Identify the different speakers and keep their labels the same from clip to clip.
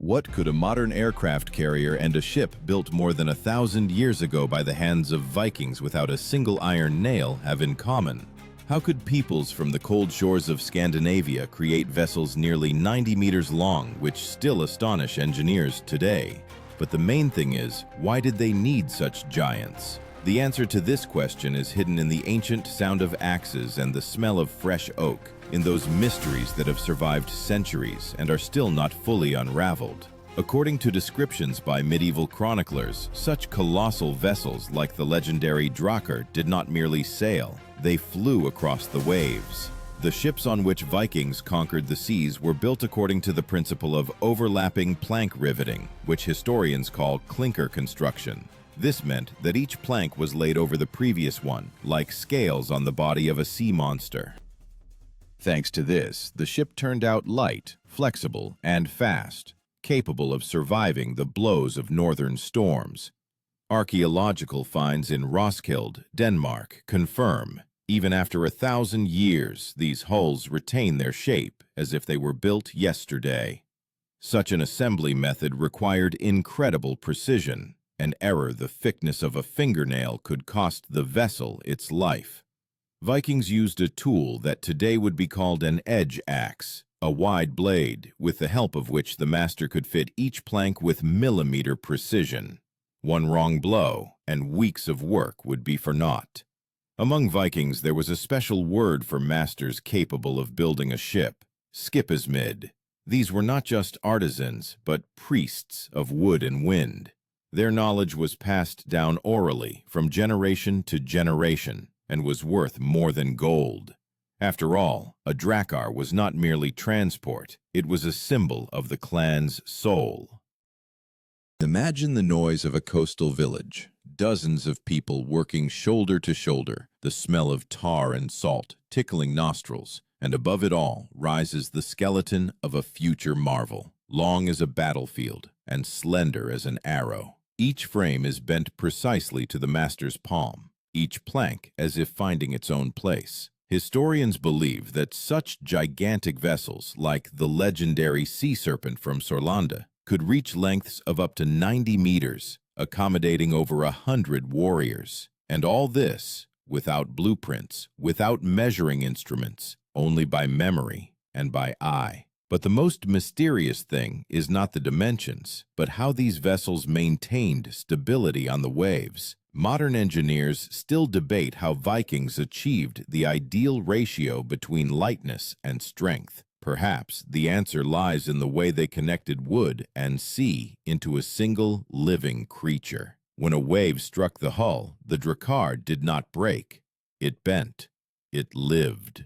Speaker 1: What could a modern aircraft carrier and a ship built more than 1,000 years ago by the hands of Vikings without a single iron nail have in common? How could peoples from the cold shores of Scandinavia create vessels nearly 90 meters long, which still astonish engineers today? But the main thing is, why did they need such giants? The answer to this question is hidden in the ancient sound of axes and the smell of fresh oak, in those mysteries that have survived centuries and are still not fully unraveled. According to descriptions by medieval chroniclers, such colossal vessels like the legendary Drakkar did not merely sail, they flew across the waves. The ships on which Vikings conquered the seas were built according to the principle of overlapping plank riveting, which historians call clinker construction. This meant that each plank was laid over the previous one, like scales on the body of a sea monster. Thanks to this, the ship turned out light, flexible, and fast, capable of surviving the blows of northern storms. Archaeological finds in Roskilde, Denmark, confirm, even after 1,000 years, these hulls retain their shape as if they were built yesterday. Such an assembly method required incredible precision. An error the thickness of a fingernail could cost the vessel its life. Vikings used a tool that today would be called an edge axe, a wide blade, with the help of which the master could fit each plank with millimeter precision. One wrong blow, and weeks of work would be for naught. Among Vikings there was a special word for masters capable of building a ship, skipsmid. These were not just artisans, but priests of wood and wind. Their knowledge was passed down orally from generation to generation, and was worth more than gold. After all, a Drakkar was not merely transport, it was a symbol of the clan's soul. Imagine the noise of a coastal village, dozens of people working shoulder to shoulder, the smell of tar and salt tickling nostrils, and above it all rises the skeleton of a future marvel, long as a battlefield and slender as an arrow. Each frame is bent precisely to the master's palm, each plank as if finding its own place. Historians believe that such gigantic vessels, like the legendary sea serpent from Sorlanda, could reach lengths of up to 90 meters, accommodating over 100 warriors. And all this without blueprints, without measuring instruments, only by memory and by eye. But the most mysterious thing is not the dimensions, but how these vessels maintained stability on the waves. Modern engineers still debate how Vikings achieved the ideal ratio between lightness and strength. Perhaps the answer lies in the way they connected wood and sea into a single living creature. When a wave struck the hull, the Drakkar did not break. It bent. It lived.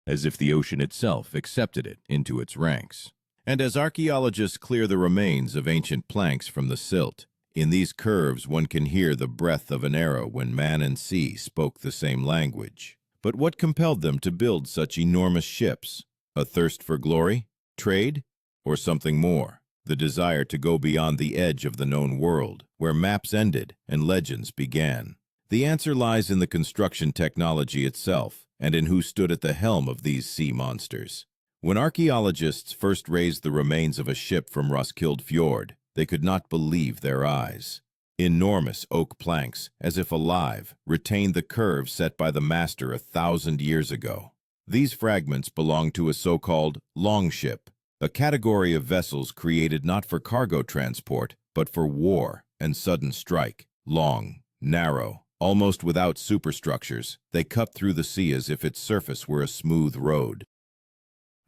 Speaker 1: As if the ocean itself accepted it into its ranks. And as archaeologists clear the remains of ancient planks from the silt, in these curves one can hear the breath of an era when man and sea spoke the same language. But what compelled them to build such enormous ships? A thirst for glory? Trade? Or something more? The desire to go beyond the edge of the known world, where maps ended and legends began. The answer lies in the construction technology itself, and in who stood at the helm of these sea monsters. When archaeologists first raised the remains of a ship from Roskilde Fjord, they could not believe their eyes. Enormous oak planks, as if alive, retained the curve set by the master 1,000 years ago. These fragments belong to a so-called longship, a category of vessels created not for cargo transport, but for war and sudden strike. Long, narrow, almost without superstructures, they cut through the sea as if its surface were a smooth road.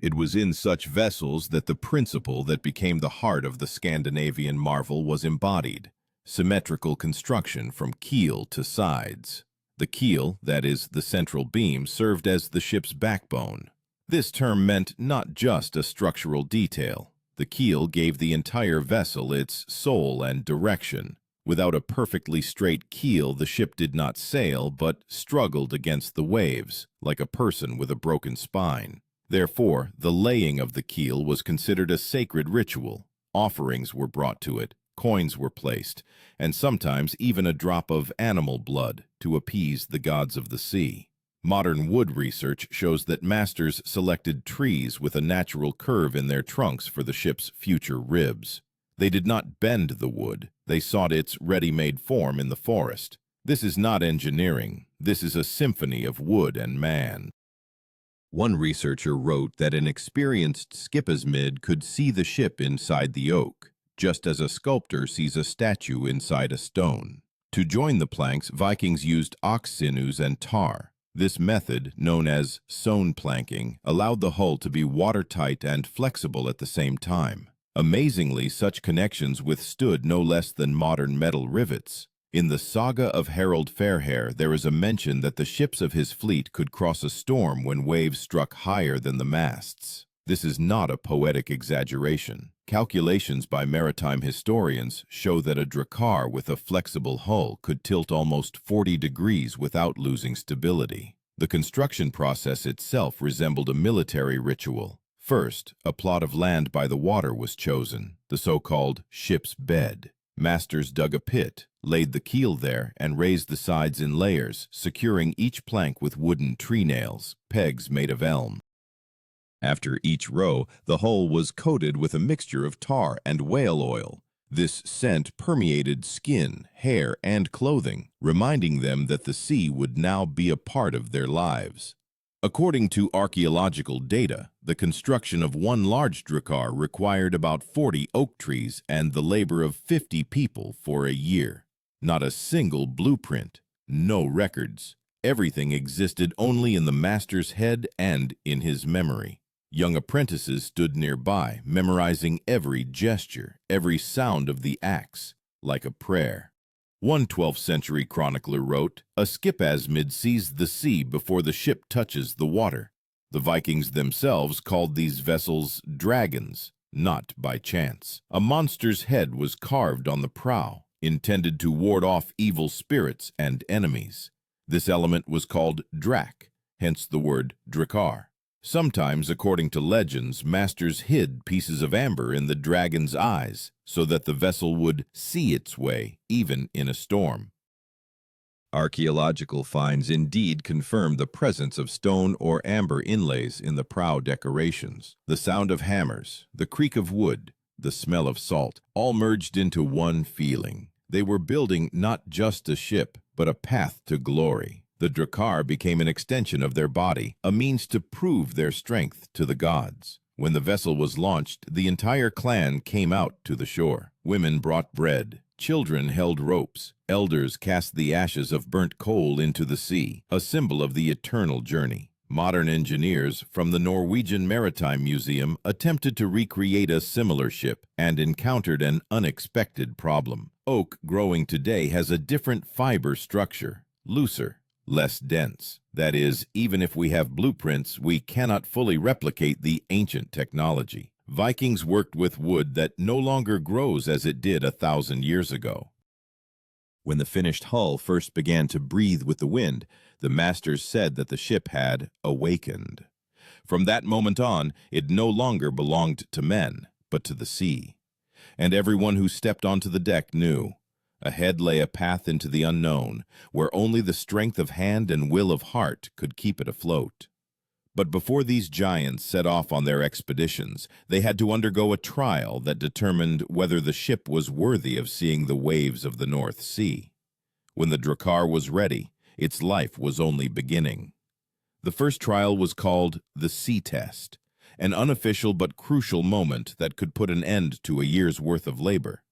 Speaker 1: It was in such vessels that the principle that became the heart of the Scandinavian marvel was embodied: symmetrical construction from keel to sides. The keel, that is, the central beam, served as the ship's backbone. This term meant not just a structural detail. The keel gave the entire vessel its soul and direction. Without a perfectly straight keel, the ship did not sail, but struggled against the waves, like a person with a broken spine. Therefore, the laying of the keel was considered a sacred ritual. Offerings were brought to it, coins were placed, and sometimes even a drop of animal blood to appease the gods of the sea. Modern wood research shows that masters selected trees with a natural curve in their trunks for the ship's future ribs. They did not bend the wood, they sought its ready-made form in the forest. This is not engineering, this is a symphony of wood and man. One researcher wrote that an experienced skipasmid could see the ship inside the oak, just as a sculptor sees a statue inside a stone. To join the planks, Vikings used ox sinews and tar. This method, known as sewn planking, allowed the hull to be watertight and flexible at the same time. Amazingly, such connections withstood no less than modern metal rivets. In the saga of Harold Fairhair, there is a mention that the ships of his fleet could cross a storm when waves struck higher than the masts. This is not a poetic exaggeration. Calculations by maritime historians show that a drakkar with a flexible hull could tilt almost 40 degrees without losing stability. The construction process itself resembled a military ritual. First, a plot of land by the water was chosen, the so-called ship's bed. Masters dug a pit, laid the keel there, and raised the sides in layers, securing each plank with wooden tree nails, pegs made of elm. After each row, the hull was coated with a mixture of tar and whale oil. This scent permeated skin, hair, and clothing, reminding them that the sea would now be a part of their lives. According to archaeological data, the construction of one large drakkar required about 40 oak trees and the labor of 50 people for a year. Not a single blueprint, no records. Everything existed only in the master's head and in his memory. Young apprentices stood nearby, memorizing every gesture, every sound of the axe, like a prayer. One 12th century chronicler wrote, "A skipasmid sees the sea before the ship touches the water." The Vikings themselves called these vessels dragons, not by chance. A monster's head was carved on the prow, intended to ward off evil spirits and enemies. This element was called drak, hence the word drakkar. Sometimes, according to legends, masters hid pieces of amber in the dragon's eyes so that the vessel would see its way, even in a storm. Archaeological finds indeed confirm the presence of stone or amber inlays in the prow decorations. The sound of hammers, the creak of wood, the smell of salt, all merged into one feeling. They were building not just a ship, but a path to glory. The drakkar became an extension of their body, a means to prove their strength to the gods. When the vessel was launched, the entire clan came out to the shore. Women brought bread, children held ropes, elders cast the ashes of burnt coal into the sea, a symbol of the eternal journey. Modern engineers from the Norwegian Maritime Museum attempted to recreate a similar ship and encountered an unexpected problem. Oak growing today has a different fiber structure, looser, less dense. That is, even if we have blueprints, we cannot fully replicate the ancient technology. Vikings worked with wood that no longer grows as it did 1,000 years ago. When the finished hull first began to breathe with the wind, the masters said that the ship had awakened. From that moment on, it no longer belonged to men, but to the sea. And everyone who stepped onto the deck knew. Ahead lay a path into the unknown, where only the strength of hand and will of heart could keep it afloat. But before these giants set off on their expeditions, they had to undergo a trial that determined whether the ship was worthy of seeing the waves of the North Sea. When the drakkar was ready, its life was only beginning. The first trial was called the Sea Test, an unofficial but crucial moment that could put an end to a year's worth of labor.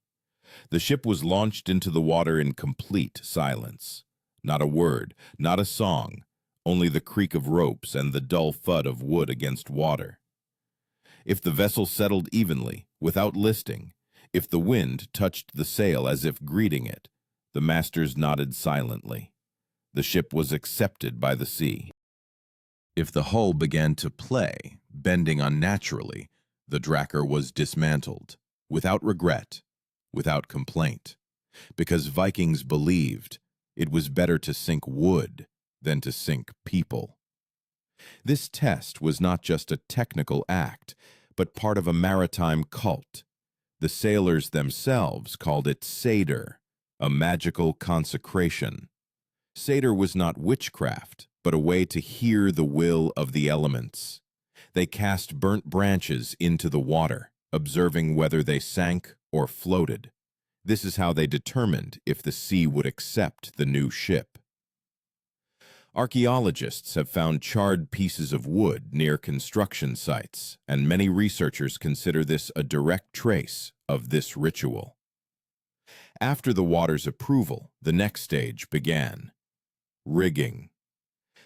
Speaker 1: The ship was launched into the water in complete silence. Not a word, not a song, only the creak of ropes and the dull thud of wood against water. If the vessel settled evenly, without listing, if the wind touched the sail as if greeting it, the masters nodded silently. The ship was accepted by the sea. If the hull began to play, bending unnaturally, the drakkar was dismantled, without regret, without complaint, because Vikings believed it was better to sink wood than to sink people. This test was not just a technical act, but part of a maritime cult. The sailors themselves called it seder, a magical consecration. Seder was not witchcraft, but a way to hear the will of the elements. They cast burnt branches into the water, observing whether they sank or floated. This is how they determined if the sea would accept the new ship. Archaeologists have found charred pieces of wood near construction sites, and many researchers consider this a direct trace of this ritual. After the water's approval, the next stage began. Rigging.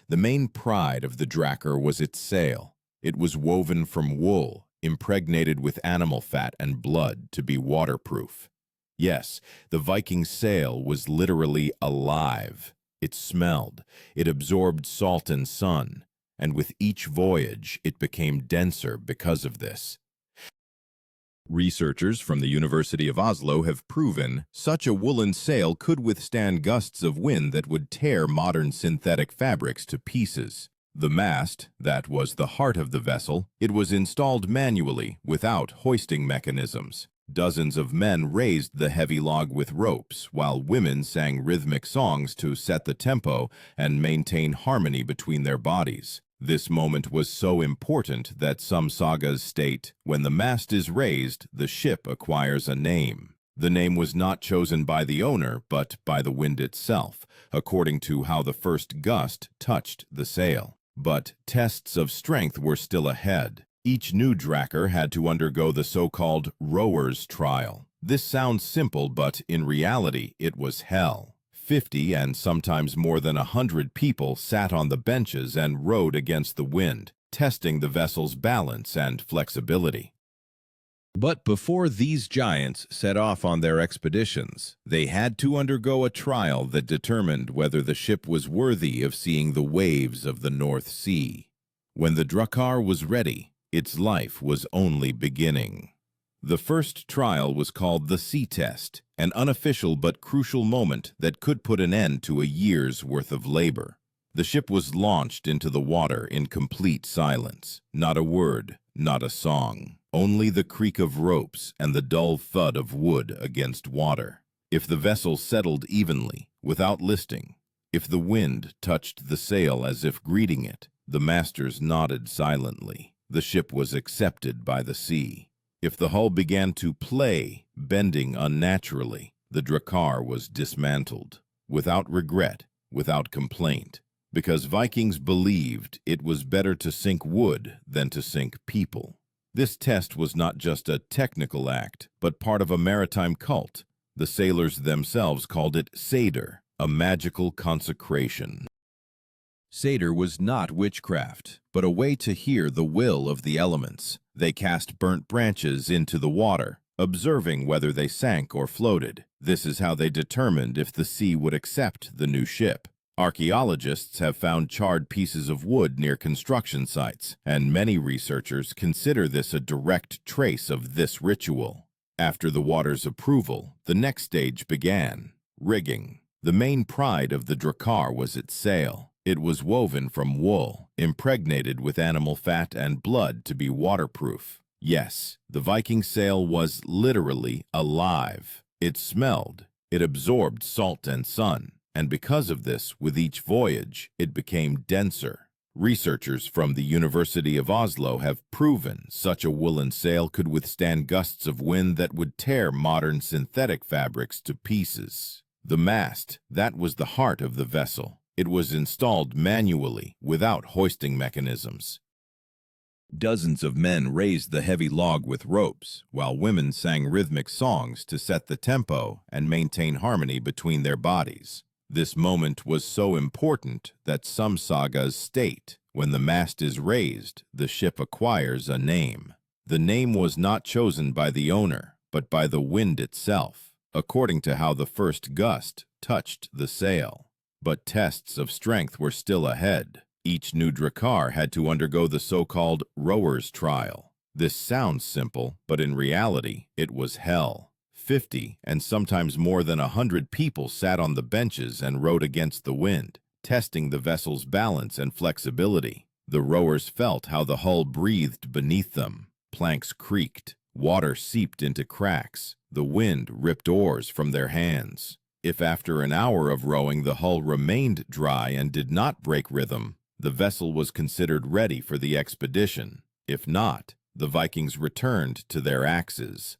Speaker 1: The main pride of the Drakkar was its sail. It was woven from wool, impregnated with animal fat and blood to be waterproof. Yes, the Viking sail was literally alive. It smelled, it absorbed salt and sun, and with each voyage it became denser because of this. Researchers from the University of Oslo have proven such a woolen sail could withstand gusts of wind that would tear modern synthetic fabrics to pieces. The mast, that was the heart of the vessel, it was installed manually without hoisting mechanisms. Dozens of men raised the heavy log with ropes, while women sang rhythmic songs to set the tempo and maintain harmony between their bodies. This moment was so important that some sagas state, when the mast is raised, the ship acquires a name. The name was not chosen by the owner, but by the wind itself, according to how the first gust touched the sail. But tests of strength were still ahead. Each new Drakkar had to undergo the so-called rower's trial. This sounds simple, but in reality, it was hell. 50 and sometimes more than 100 people sat on the benches and rowed against the wind, testing the vessel's balance and flexibility. But before these giants set off on their expeditions, they had to undergo a trial that determined whether the ship was worthy of seeing the waves of the North Sea. When the Drakkar was ready, its life was only beginning. The first trial was called the Sea Test, an unofficial but crucial moment that could put an end to a year's worth of labor. The ship was launched into the water in complete silence. Not a word, not a song. Only the creak of ropes and the dull thud of wood against water. If the vessel settled evenly, without listing, if the wind touched the sail as if greeting it, the masters nodded silently. The ship was accepted by the sea. If the hull began to play, bending unnaturally, the Drakkar was dismantled, without regret, without complaint, because Vikings believed it was better to sink wood than to sink people. This test was not just a technical act, but part of a maritime cult. The sailors themselves called it Seder, a magical consecration. Seder was not witchcraft, but a way to hear the will of the elements. They cast burnt branches into the water, observing whether they sank or floated. This is how they determined if the sea would accept the new ship. Archaeologists have found charred pieces of wood near construction sites, and many researchers consider this a direct trace of this ritual. After the water's approval, the next stage began: rigging. The main pride of the Drakkar was its sail. It was woven from wool, impregnated with animal fat and blood to be waterproof. Yes, the Viking sail was literally alive. It smelled, it absorbed salt and sun, and because of this, with each voyage, it became denser. Researchers from the University of Oslo have proven such a woolen sail could withstand gusts of wind that would tear modern synthetic fabrics to pieces. The mast, that was the heart of the vessel. It was installed manually, without hoisting mechanisms. Dozens of men raised the heavy log with ropes, while women sang rhythmic songs to set the tempo and maintain harmony between their bodies. This moment was so important that some sagas state, when the mast is raised, the ship acquires a name. The name was not chosen by the owner, but by the wind itself, according to how the first gust touched the sail. But tests of strength were still ahead. Each new Drakkar had to undergo the so-called rower's trial. This sounds simple, but in reality, it was hell. 50 and sometimes more than 100 people sat on the benches and rowed against the wind, testing the vessel's balance and flexibility. The rowers felt how the hull breathed beneath them. Planks creaked, water seeped into cracks, the wind ripped oars from their hands. If after an hour of rowing the hull remained dry and did not break rhythm, the vessel was considered ready for the expedition. If not, the Vikings returned to their axes.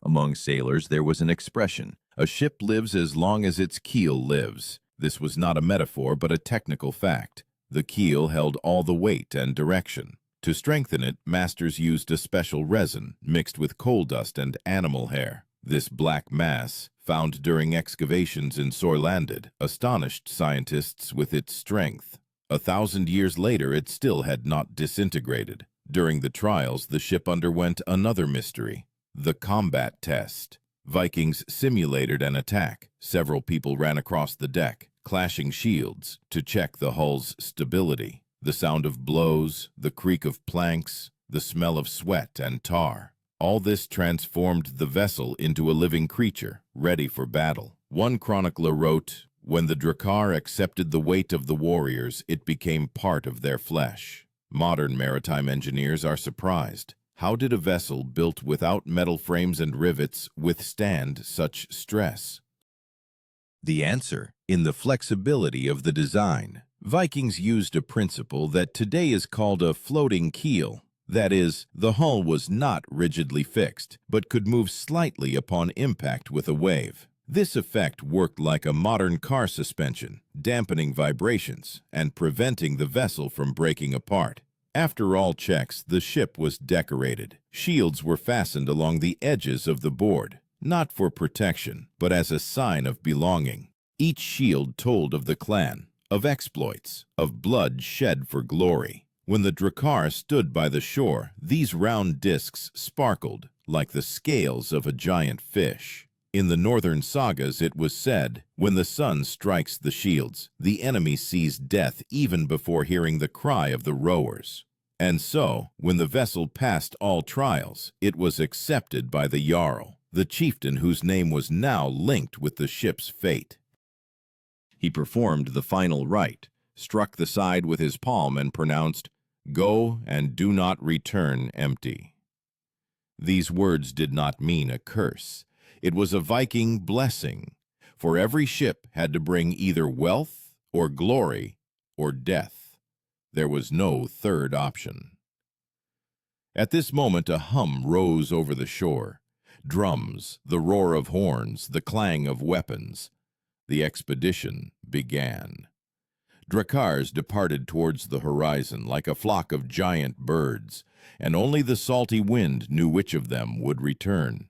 Speaker 1: Among sailors there was an expression, "A ship lives as long as its keel lives." This was not a metaphor but a technical fact. The keel held all the weight and direction. To strengthen it, masters used a special resin mixed with coal dust and animal hair. This black mass, found during excavations in Soylanded, astonished scientists with its strength. 1,000 years later, it still had not disintegrated. During the trials, the ship underwent another mystery, the combat test. Vikings simulated an attack. Several people ran across the deck, clashing shields, to check the hull's stability. The sound of blows, the creak of planks, the smell of sweat and tar. All this transformed the vessel into a living creature, ready for battle. One chronicler wrote, "When the Drakkar accepted the weight of the warriors, it became part of their flesh." Modern maritime engineers are surprised. How did a vessel built without metal frames and rivets withstand such stress? The answer, in the flexibility of the design. Vikings used a principle that today is called a floating keel. That is, the hull was not rigidly fixed, but could move slightly upon impact with a wave. This effect worked like a modern car suspension, dampening vibrations and preventing the vessel from breaking apart. After all checks, the ship was decorated. Shields were fastened along the edges of the board, not for protection, but as a sign of belonging. Each shield told of the clan, of exploits, of blood shed for glory. When the Drakkar stood by the shore, these round discs sparkled like the scales of a giant fish. In the northern sagas it was said, when the sun strikes the shields, the enemy sees death even before hearing the cry of the rowers. And so, when the vessel passed all trials, it was accepted by the Jarl, the chieftain whose name was now linked with the ship's fate. He performed the final rite, struck the side with his palm and pronounced, "Go and do not return empty." These words did not mean a curse. It was a Viking blessing, for every ship had to bring either wealth or glory or death. There was no third option. At this moment a hum rose over the shore. Drums, the roar of horns, the clang of weapons. The expedition began. Drakkars departed towards the horizon like a flock of giant birds, and only the salty wind knew which of them would return.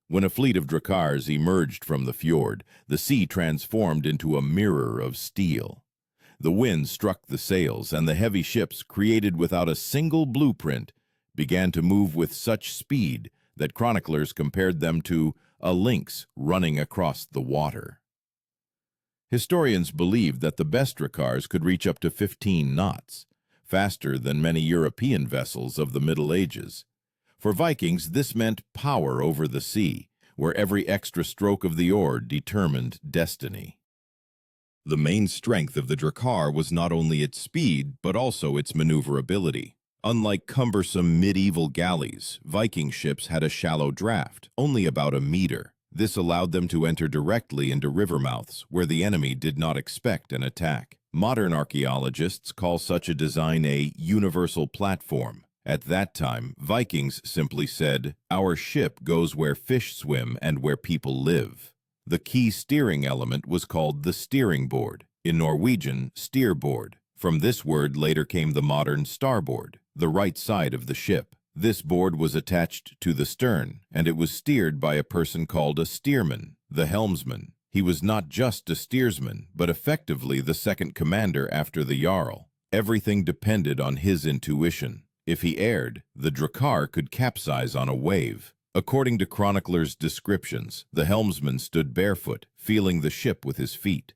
Speaker 1: When a fleet of Drakkars emerged from the fjord, the sea transformed into a mirror of steel. The wind struck the sails, and the heavy ships, created without a single blueprint, began to move with such speed that chroniclers compared them to a lynx running across the water. Historians believed that the best Drakkars could reach up to 15 knots, faster than many European vessels of the Middle Ages. For Vikings, this meant power over the sea, where every extra stroke of the oar determined destiny. The main strength of the Drakkar was not only its speed, but also its maneuverability. Unlike cumbersome medieval galleys, Viking ships had a shallow draft, only about a meter. This allowed them to enter directly into river mouths, where the enemy did not expect an attack. Modern archaeologists call such a design a universal platform. At that time, Vikings simply said, "Our ship goes where fish swim and where people live." The key steering element was called the steering board, in Norwegian, steerboard. From this word later came the modern starboard, the right side of the ship. This board was attached to the stern, and it was steered by a person called a steersman, the helmsman. He was not just a steersman, but effectively the second commander after the Jarl. Everything depended on his intuition. If he erred, the Drakkar could capsize on a wave. According to chroniclers' descriptions, the helmsman stood barefoot, feeling the ship with his feet.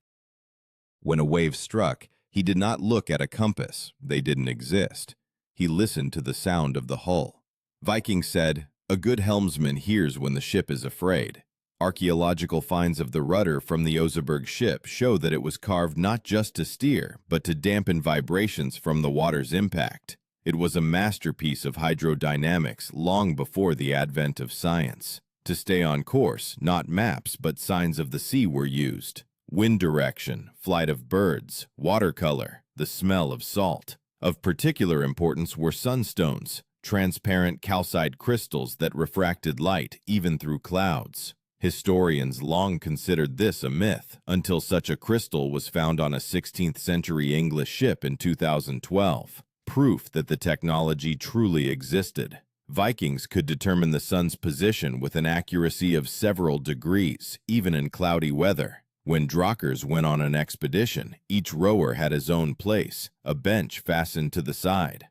Speaker 1: When a wave struck, he did not look at a compass. They didn't exist. He listened to the sound of the hull. Vikings said, "A good helmsman hears when the ship is afraid." Archaeological finds of the rudder from the Oseberg ship show that it was carved not just to steer, but to dampen vibrations from the water's impact. It was a masterpiece of hydrodynamics long before the advent of science. To stay on course, not maps but signs of the sea were used. Wind direction, flight of birds, watercolor, the smell of salt. Of particular importance were sunstones, transparent calcite crystals that refracted light even through clouds. Historians long considered this a myth until such a crystal was found on a 16th century English ship in 2012, proof that the technology truly existed. Vikings could determine the sun's position with an accuracy of several degrees, even in cloudy weather. When drakkars went on an expedition, each rower had his own place, a bench fastened to the side.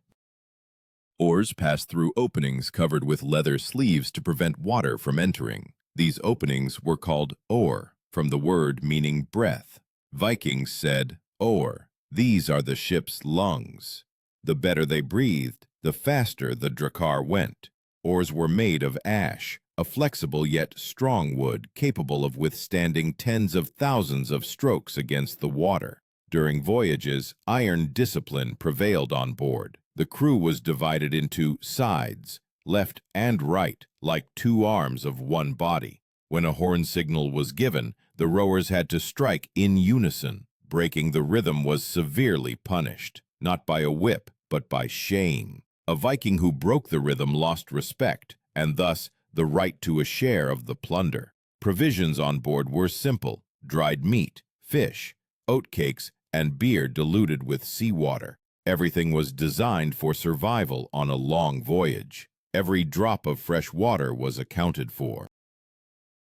Speaker 1: Oars passed through openings covered with leather sleeves to prevent water from entering. These openings were called oar, from the word meaning breath. Vikings said, "Oar, these are the ship's lungs." The better they breathed, the faster the drakkar went. Oars were made of ash, a flexible yet strong wood capable of withstanding tens of thousands of strokes against the water. During voyages, iron discipline prevailed on board. The crew was divided into sides, left and right, like two arms of one body. When a horn signal was given, the rowers had to strike in unison. Breaking the rhythm was severely punished, not by a whip, but by shame. A Viking who broke the rhythm lost respect, and thus the right to a share of the plunder. Provisions on board were simple: dried meat, fish, oatcakes, and beer diluted with seawater. Everything was designed for survival on a long voyage. Every drop of fresh water was accounted for.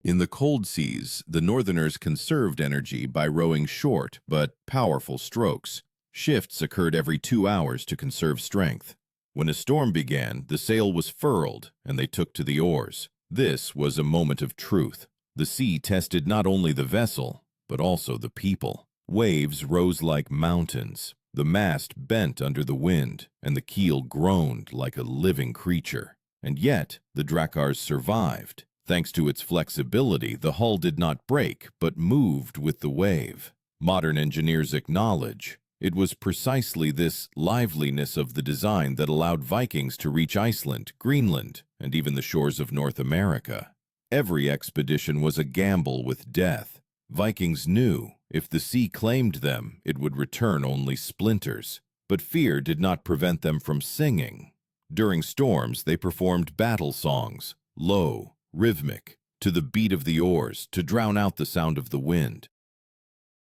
Speaker 1: In the cold seas, the northerners conserved energy by rowing short but powerful strokes. Shifts occurred every 2 hours to conserve strength. When a storm began, the sail was furled, and they took to the oars. This was a moment of truth. The sea tested not only the vessel, but also the people. Waves rose like mountains. The mast bent under the wind, and the keel groaned like a living creature. And yet, the drakkars survived. Thanks to its flexibility, the hull did not break, but moved with the wave. Modern engineers acknowledge it was precisely this liveliness of the design that allowed Vikings to reach Iceland, Greenland, and even the shores of North America. Every expedition was a gamble with death. Vikings knew if the sea claimed them, it would return only splinters. But fear did not prevent them from singing. During storms, they performed battle songs, low, rhythmic, to the beat of the oars, to drown out the sound of the wind.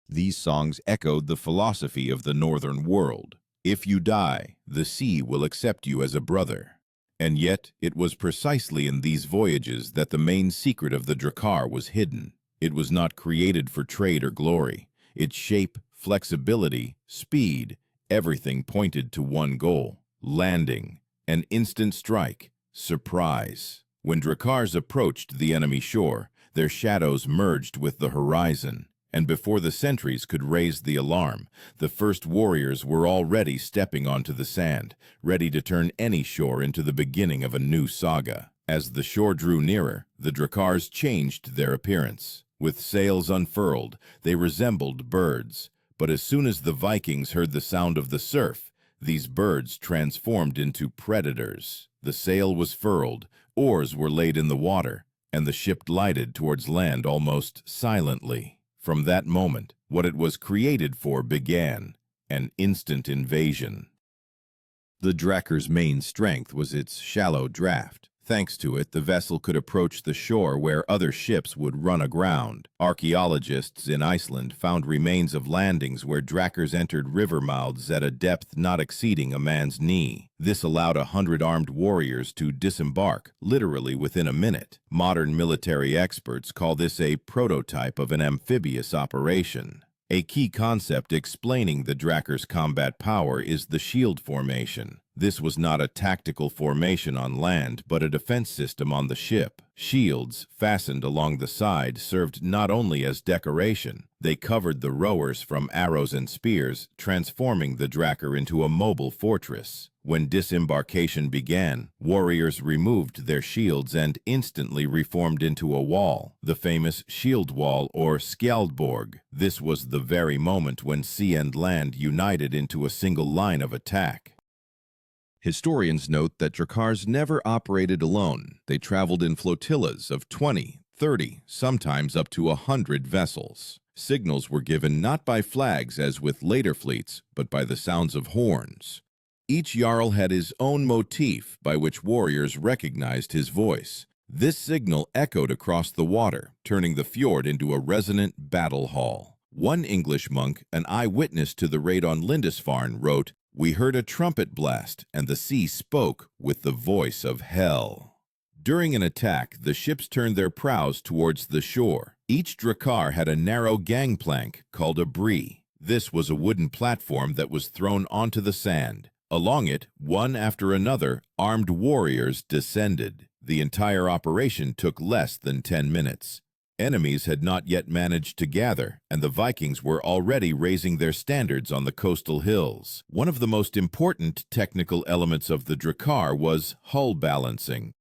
Speaker 1: These songs echoed the philosophy of the northern world. If you die, the sea will accept you as a brother. And yet, it was precisely in these voyages that the main secret of the drakkar was hidden. It was not created for trade or glory. Its shape, flexibility, speed, everything pointed to one goal: landing, an instant strike, surprise. When drakkars approached the enemy shore, their shadows merged with the horizon. And before the sentries could raise the alarm, the first warriors were already stepping onto the sand, ready to turn any shore into the beginning of a new saga. As the shore drew nearer, the drakkars changed their appearance. With sails unfurled, they resembled birds. But as soon as the Vikings heard the sound of the surf, these birds transformed into predators. The sail was furled, oars were laid in the water, and the ship glided towards land almost silently. From that moment, what it was created for began: an instant invasion. The drakkar's main strength was its shallow draft. Thanks to it, the vessel could approach the shore where other ships would run aground. Archaeologists in Iceland found remains of landings where drakkars entered river mouths at a depth not exceeding a man's knee. This allowed 100 armed warriors to disembark, literally within a minute. Modern military experts call this a prototype of an amphibious operation. A key concept explaining the drakkar's combat power is the shield formation. This was not a tactical formation on land, but a defense system on the ship. Shields, fastened along the side, served not only as decoration. They covered the rowers from arrows and spears, transforming the drakkar into a mobile fortress. When disembarkation began, warriors removed their shields and instantly reformed into a wall, the famous shield wall or skjaldborg. This was the very moment when sea and land united into a single line of attack. Historians note that Drakkars never operated alone. They traveled in flotillas of 20, 30, sometimes up to 100 vessels. Signals were given not by flags as with later fleets, but by the sounds of horns. Each Jarl had his own motif by which warriors recognized his voice. This signal echoed across the water, turning the fjord into a resonant battle hall. One English monk, an eyewitness to the raid on Lindisfarne, wrote, "We heard a trumpet blast, and the sea spoke with the voice of hell." During an attack, the ships turned their prows towards the shore. Each Drakkar had a narrow gangplank called a bree. This was a wooden platform that was thrown onto the sand. Along it, one after another, armed warriors descended. The entire operation took less than 10 minutes. Enemies had not yet managed to gather, and the Vikings were already raising their standards on the coastal hills. One of the most important technical elements of the Drakkar was hull balancing.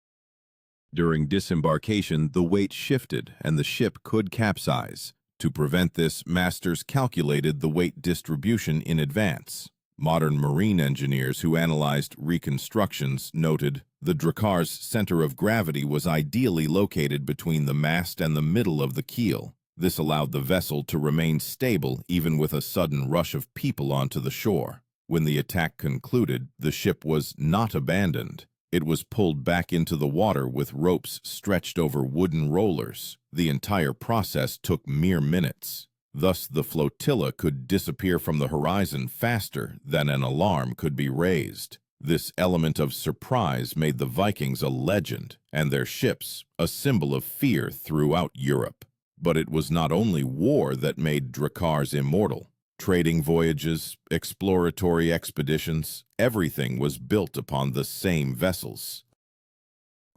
Speaker 1: During disembarkation, the weight shifted and the ship could capsize. To prevent this, masters calculated the weight distribution in advance. Modern marine engineers who analyzed reconstructions noted the Drakkar's center of gravity was ideally located between the mast and the middle of the keel. This allowed the vessel to remain stable even with a sudden rush of people onto the shore. When the attack concluded, the ship was not abandoned. It was pulled back into the water with ropes stretched over wooden rollers. The entire process took mere minutes. Thus, the flotilla could disappear from the horizon faster than an alarm could be raised. This element of surprise made the Vikings a legend, and their ships a symbol of fear throughout Europe. But it was not only war that made Drakkars immortal. Trading voyages, exploratory expeditions, everything was built upon the same vessels.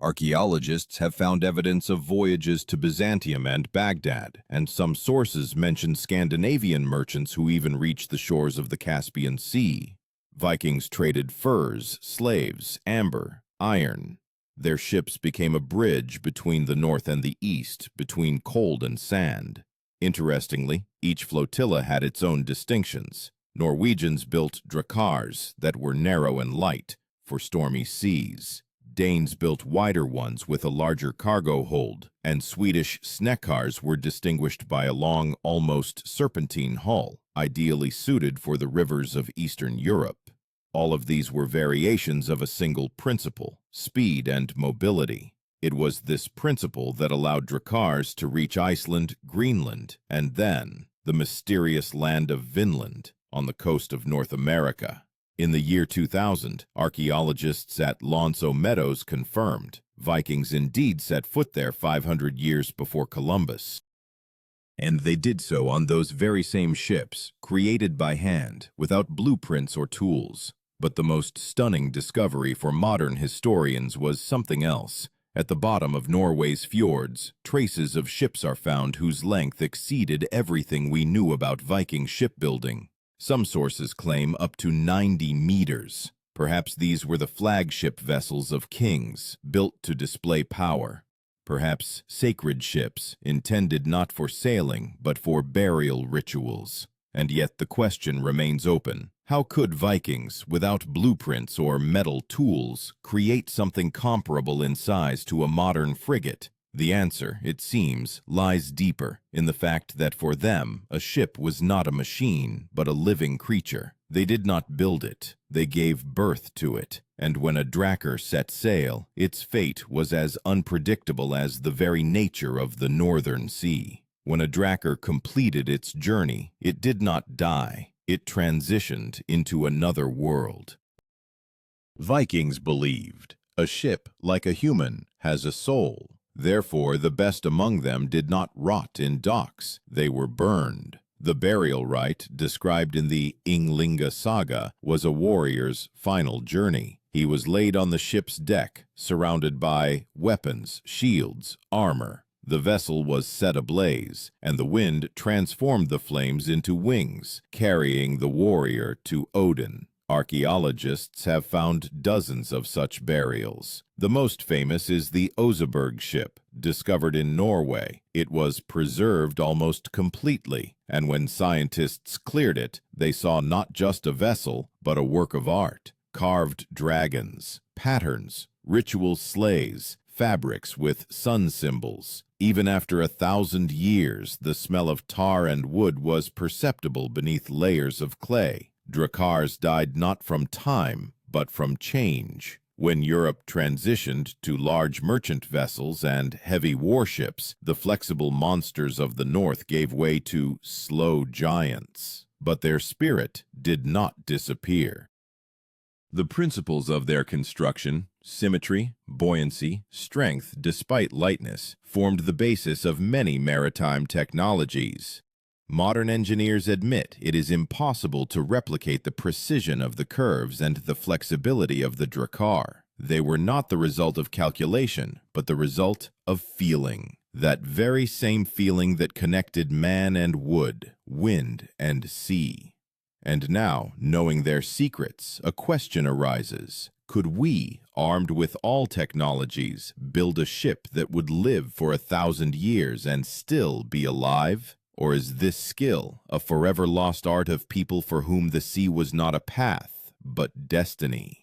Speaker 1: Archaeologists have found evidence of voyages to Byzantium and Baghdad, and some sources mention Scandinavian merchants who even reached the shores of the Caspian Sea. Vikings traded furs, slaves, amber, iron. Their ships became a bridge between the north and the east, between cold and sand. Interestingly, each flotilla had its own distinctions. Norwegians built Drakkars that were narrow and light for stormy seas. Danes built wider ones with a larger cargo hold, and Swedish Sneckars were distinguished by a long, almost serpentine hull, ideally suited for the rivers of Eastern Europe. All of these were variations of a single principle: speed and mobility. It was this principle that allowed Drakkars to reach Iceland, Greenland, and then the mysterious land of Vinland on the coast of North America. In the year 2000, archaeologists at Lonso Meadows confirmed Vikings indeed set foot there 500 years before Columbus. And they did so on those very same ships, created by hand, without blueprints or tools. But the most stunning discovery for modern historians was something else. At the bottom of Norway's fjords, traces of ships are found whose length exceeded everything we knew about Viking shipbuilding. Some sources claim up to 90 meters. Perhaps these were the flagship vessels of kings, built to display power. Perhaps sacred ships, intended not for sailing, but for burial rituals. And yet the question remains open. How could Vikings, without blueprints or metal tools, create something comparable in size to a modern frigate? The answer, it seems, lies deeper in the fact that for them, a ship was not a machine, but a living creature. They did not build it, they gave birth to it, and when a Drakkar set sail, its fate was as unpredictable as the very nature of the northern sea. When a Drakkar completed its journey, it did not die, it transitioned into another world. Vikings believed a ship, like a human, has a soul. Therefore, the best among them did not rot in docks, they were burned. The burial rite, described in the Ynglinga saga, was a warrior's final journey. He was laid on the ship's deck, surrounded by weapons, shields, armor. The vessel was set ablaze, and the wind transformed the flames into wings, carrying the warrior to Odin. Archaeologists have found dozens of such burials. The most famous is the Oseberg ship, discovered in Norway. It was preserved almost completely, and when scientists cleared it, they saw not just a vessel, but a work of art. carved dragons, patterns, ritual sleighs, fabrics with sun symbols. Even after 1,000 years, the smell of tar and wood was perceptible beneath layers of clay. Dracars died not from time, but from change. When Europe transitioned to large merchant vessels and heavy warships, the flexible monsters of the north gave way to slow giants. But their spirit did not disappear. The principles of their construction, symmetry, buoyancy, strength despite lightness, formed the basis of many maritime technologies. Modern engineers admit it is impossible to replicate the precision of the curves and the flexibility of the Drakkar. They were not the result of calculation, but the result of feeling. That very same feeling that connected man and wood, wind and sea. And now, knowing their secrets, a question arises. Could we, armed with all technologies, build a ship that would live for 1,000 years and still be alive? Or is this skill a forever lost art of people for whom the sea was not a path, but destiny?